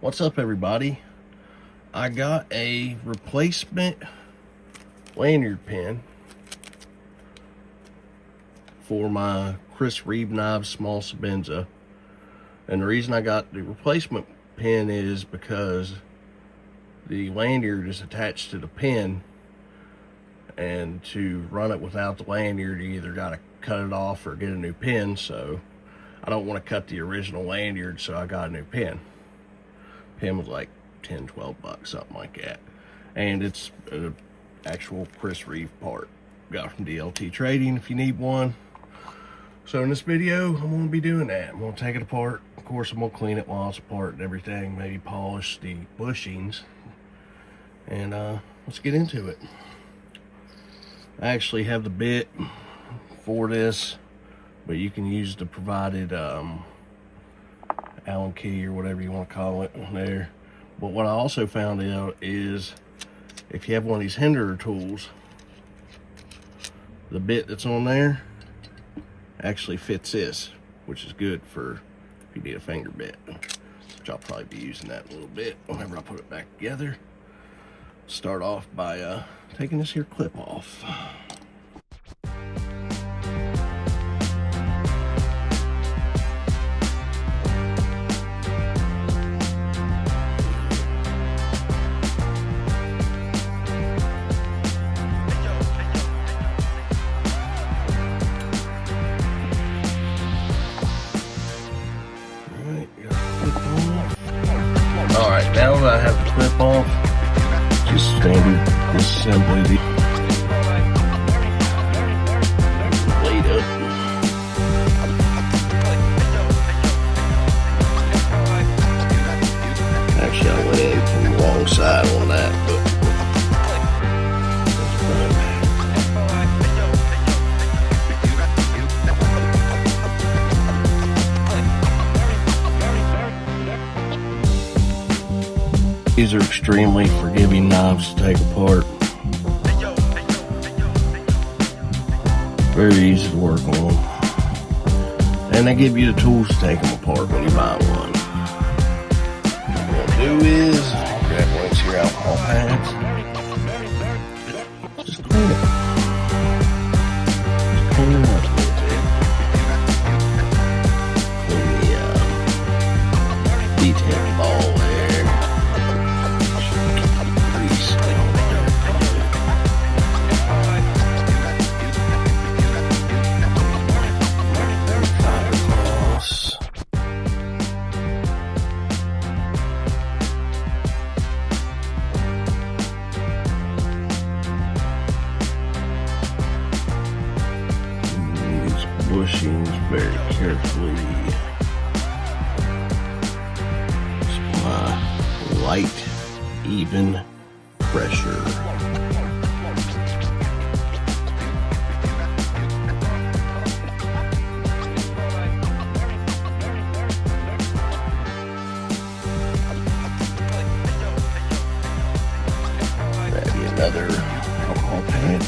What's up, everybody? I got a replacement lanyard pin for my Chris Reeve Knives small Sebenza, and the reason I got the replacement pin is because the lanyard is attached to the pin, and to run it without the lanyard you either got to cut it off or get a new pin. So I don't want to cut the original lanyard, so I got a new pin. Pin was like 10-12 bucks, something like that, and it's an actual Chris Reeve part. Got from DLT Trading if you need one. So in this video, I'm going to be doing that. I'm going to take it apart. Of course, I'm going to clean it while it's apart and everything, maybe polish the bushings, and let's get into it. I actually have the bit for this, but you can use the provided Allen key or whatever you want to call it there. But what I also found out is if you have one of these Hinderer tools, the bit that's on there actually fits this, which is good for if you need a finger bit, which I'll probably be using that in a little bit whenever I put it back together. Start off by taking this here clip off. Alright, now that I have the clip off, just standard disassembly laid up. Actually, I went in from the wrong side on that, but these are extremely forgiving knives to take apart. Very easy to work on. And they give you the tools to take them apart when you buy one. What I'm going to do is grab one of these here alcohol pads. Just clean it. Just clean it up a little bit. Clean the detent ball there. Bushings very carefully. Apply light, even pressure. Grab you another alcohol pad.